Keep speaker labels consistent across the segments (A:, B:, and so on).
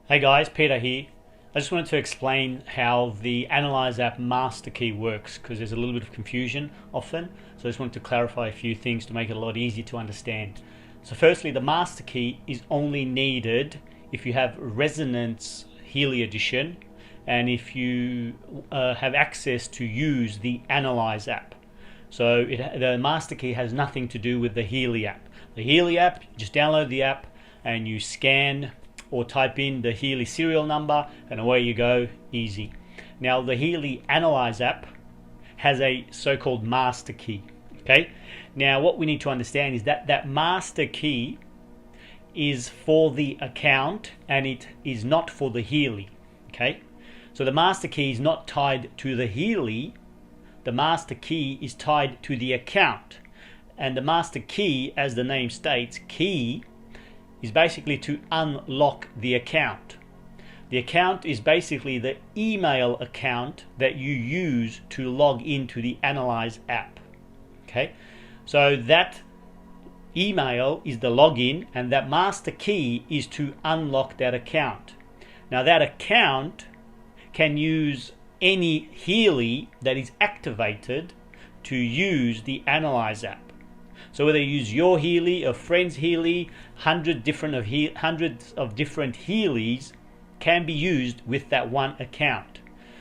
A: Hey guys, Peter here. I just wanted to explain how the Analyse app master key works because there's a little bit of confusion often. So I just wanted to clarify a few things to make it a lot easier to understand. So firstly, the master key is only needed if you have Resonance Healy Edition and if you have access to use the Analyse app. So the master key has nothing to do with the Healy app. The Healy app, you just download the app and you scan or type in the Healy serial number and away you go, easy. Now the Healy Analyse app has a so-called master key. Okay, now what we need to understand is that that master key is for the account and it is not for the Healy. Okay, so the master key is not tied to the Healy. The master key is tied to the account, and the master key, as the name states, key is basically to unlock the account. The account is basically the email account that you use to log into the Analyse app. Okay, so that email is the login and that master key is to unlock that account. Now that account can use any Healy that is activated to use the Analyse app. So whether you use your Healy, a friend's Healy, hundreds of different Healys can be used with that one account.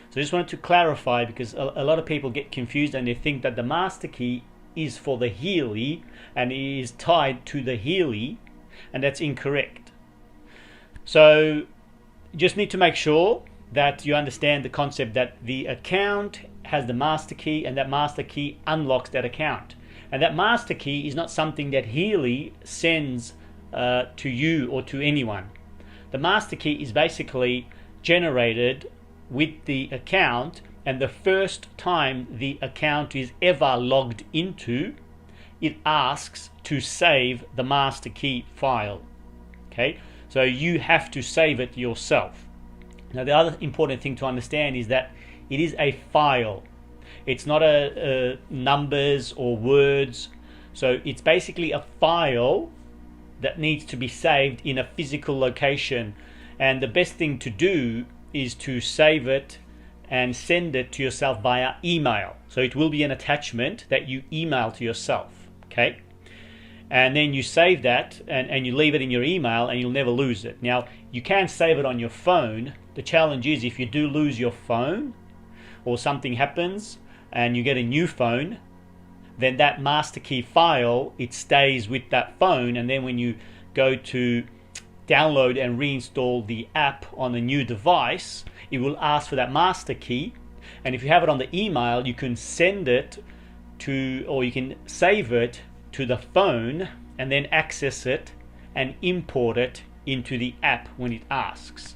A: So I just wanted to clarify because a lot of people get confused and they think that the master key is for the Healy and it is tied to the Healy, and that's incorrect. So you just need to make sure that you understand the concept that the account has the master key and that master key unlocks that account. And that master key is not something that Healy sends to you or to anyone. The master key is basically generated with the account, and the first time the account is ever logged into, it asks to save the master key file. Okay, so you have to save it yourself. Now the other important thing to understand is that it is a file. It's not a numbers or words. So it's basically a file that needs to be saved in a physical location. And the best thing to do is to save it and send it to yourself via email. So it will be an attachment that you email to yourself. Okay? And then you save that and you leave it in your email and you'll never lose it. Now, you can save it on your phone. The challenge is if you do lose your phone or something happens, and you get a new phone, then that master key file, it stays with that phone, and then when you go to download and reinstall the app on a new device, it will ask for that master key. And if you have it on the email, you can send it to, or you can save it to the phone and then access it and import it into the app when it asks.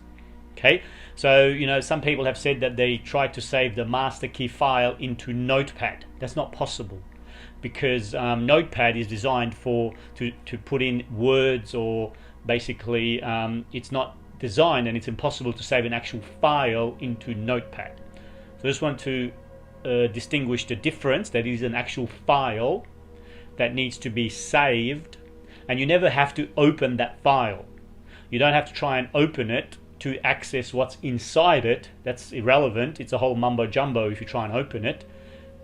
A: Okay, so some people have said that they tried to save the master key file into Notepad. That's not possible because Notepad is designed to put in words, or basically it's not designed, and it's impossible to save an actual file into Notepad. So I just want to distinguish the difference. That is an actual file that needs to be saved, and you never have to open that file. You don't have to try and open it to access what's inside it. That's irrelevant. It's a whole mumbo jumbo if you try and open it.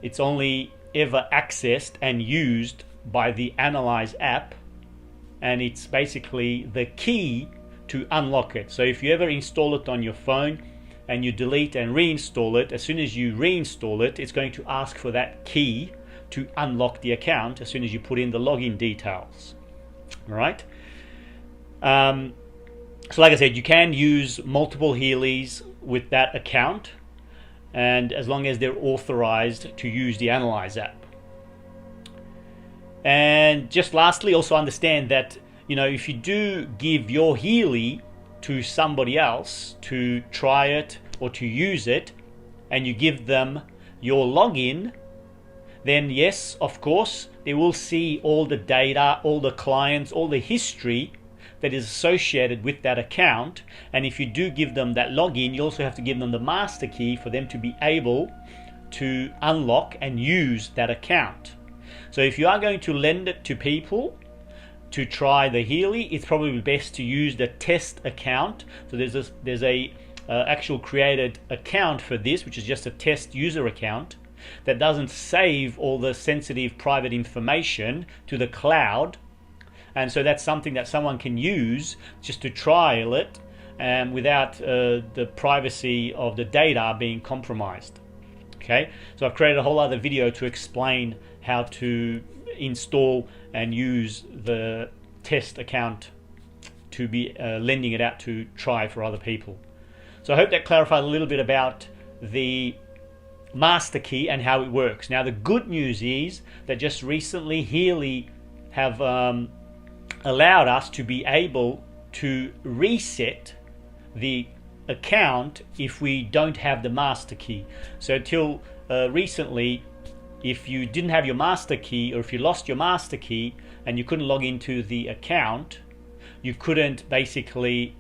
A: It's only ever accessed and used by the Analyse app, and it's basically the key to unlock it. So if you ever install it on your phone and you delete and reinstall it, as soon as you reinstall it, it's going to ask for that key to unlock the account as soon as you put in the login details. All right. So like I said, you can use multiple Healys with that account, and as long as they're authorized to use the Analyse app. And just lastly, also understand that if you do give your Healy to somebody else to try it or to use it, and you give them your login, then yes, of course, they will see all the data, all the clients, all the history that is associated with that account. And if you do give them that login, you also have to give them the master key for them to be able to unlock and use that account. So if you are going to lend it to people, to try the Healy, it's probably best to use the test account. So there's a actual created account for this, which is just a test user account that doesn't save all the sensitive private information to the cloud. And so that's something that someone can use just to trial it without the privacy of the data being compromised. Okay, so I've created a whole other video to explain how to install and use the test account to be lending it out to try for other people. So I hope that clarified a little bit about the master key and how it works. Now the good news is that just recently Healy have allowed us to be able to reset the account if we don't have the master key. So till recently, if you didn't have your master key, or if you lost your master key and you couldn't log into the account, you couldn't basically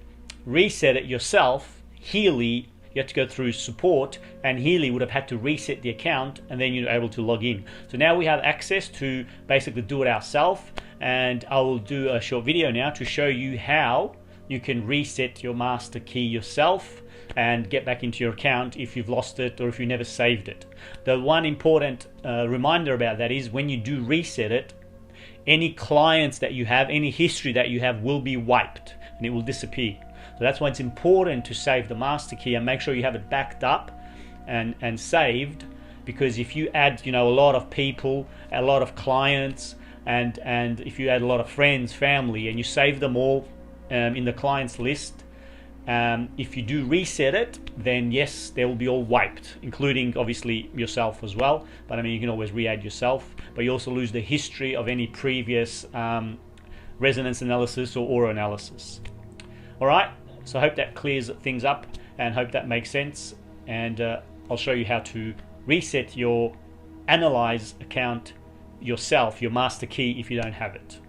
A: reset it yourself. Healy, you had to go through support, and Healy would have had to reset the account, and then you're able to log in. So now we have access to basically do it ourselves, and I will do a short video now to show you how you can reset your master key yourself and get back into your account if you've lost it or if you never saved it. The one important reminder about that is when you do reset it, any clients that you have, any history that you have will be wiped and it will disappear. So that's why it's important to save the master key and make sure you have it backed up and saved, because if you add a lot of people, a lot of clients, and if you add a lot of friends, family, and you save them all in the clients list, if you do reset it, then yes, they will be all wiped, including obviously yourself as well. But I mean, you can always re-add yourself, but you also lose the history of any previous resonance analysis or aura analysis. All right, so I hope that clears things up and hope that makes sense. And I'll show you how to reset your Analyse account yourself, your master key, if you don't have it.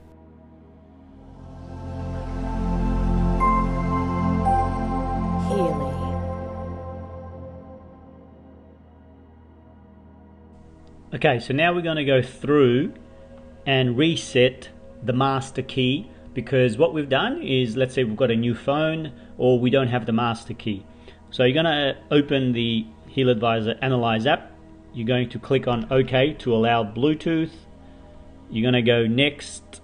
A: Okay, so now we're going to go through and reset the master key, because what we've done is, let's say we've got a new phone or we don't have the master key. So you're going to open the HealAdvisor Analyse app. You're going to click on OK to allow Bluetooth. You're going to go next.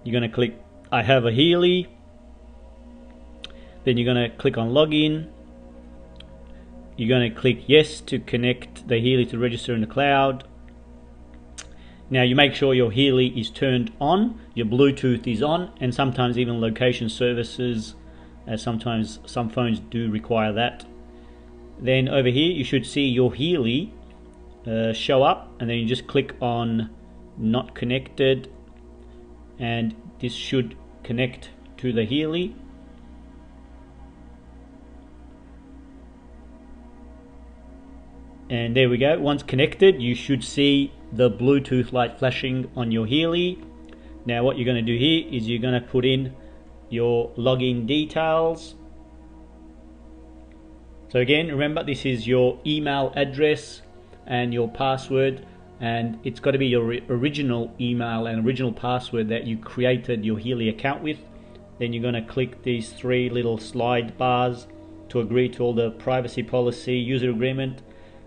A: You're going to click I have a Healy. Then you're going to click on login. You're going to click yes to connect the Healy to register in the cloud. Now you make sure your Healy is turned on, your Bluetooth is on, and sometimes even location services, sometimes some phones do require that. Then over here you should see your Healy show up, and then you just click on not connected, and this should connect to the Healy. And there we go. Once connected, you should see the Bluetooth light flashing on your Healy. Now what you're going to do here is you're going to put in your login details. So again, remember, this is your email address and your password, and it's got to be your original email and original password that you created your Healy account with. Then you're going to click these three little slide bars to agree to all the privacy policy, user agreement,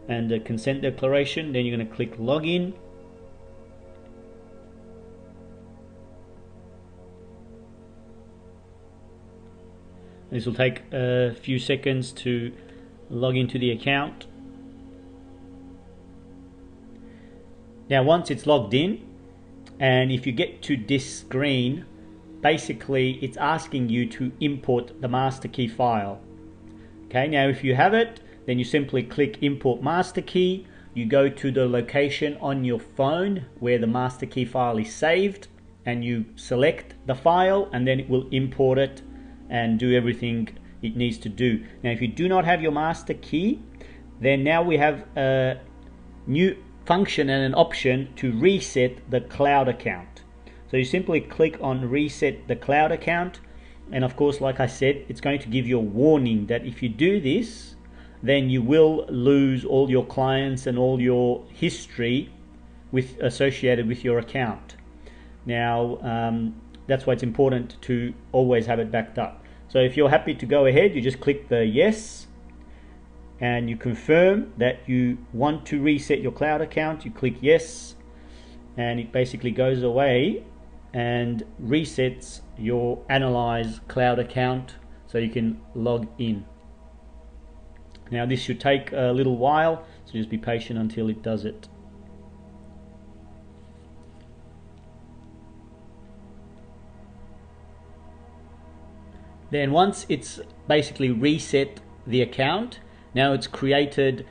A: and the consent declaration. Then you're going to click login. This will take a few seconds to log into the account. Now once it's logged in, and if you get to this screen, basically it's asking you to import the master key file. Okay, now if you have it, then you simply click import master key. You go to the location on your phone where the master key file is saved, and you select the file, and then it will import it and do everything it needs to do. Now if you do not have your master key, then now we have a new function and an option to reset the cloud account. So you simply click on reset the cloud account, and of course, like I said, it's going to give you a warning that if you do this, then you will lose all your clients and all your history associated with your account. Now that's why it's important to always have it backed up. So if you're happy to go ahead, you just click the yes and you confirm that you want to reset your cloud account. You click yes and it basically goes away and resets your Analyse cloud account so you can log in. Now this should take a little while, so just be patient until it does it. Then once it's basically reset the account, now it's created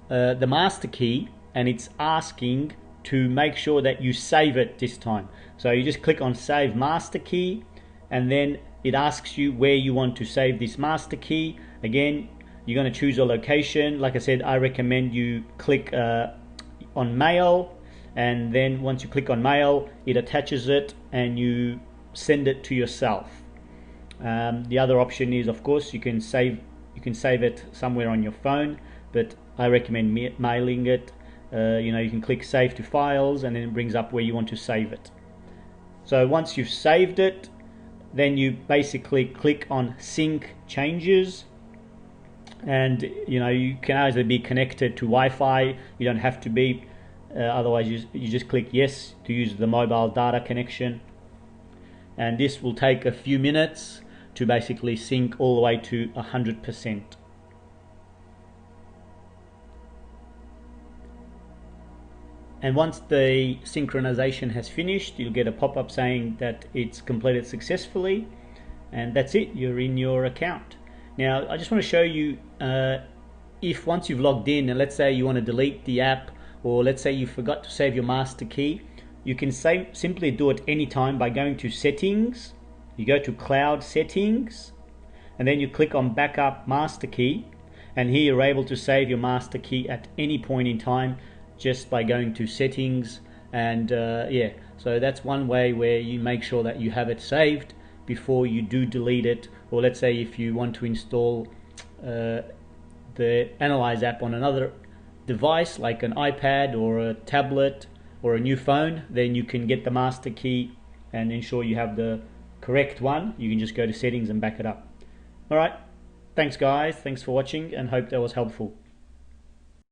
A: the master key and it's asking to make sure that you save it this time. So you just click on save master key and then it asks you where you want to save this master key. Again, you're going to choose a location. Like I said, I recommend you click on mail, and then once you click on mail, it attaches it and you send it to yourself. The other option is, of course, you can save it somewhere on your phone, but I recommend mailing it. You can click save to files and then it brings up where you want to save it. So once you've saved it, then you basically click on sync changes, and you can either be connected to Wi-Fi. You don't have to be, otherwise you just click yes to use the mobile data connection, and this will take a few minutes to basically sync all the way to 100%. And once the synchronization has finished, you'll get a pop-up saying that it's completed successfully, and that's it, you're in your account. Now I just want to show you if once you've logged in and let's say you want to delete the app, or let's say you forgot to save your master key, you can simply do it anytime by going to settings. You go to cloud settings and then you click on backup master key, and here you're able to save your master key at any point in time just by going to settings. And yeah, so that's one way where you make sure that you have it saved before you do delete it. Or let's say if you want to install the Analyse app on another device like an iPad or a tablet or a new phone, then you can get the master key and ensure you have the correct one. You can just go to settings and back it up. Alright, thanks guys, thanks for watching, and hope that was helpful.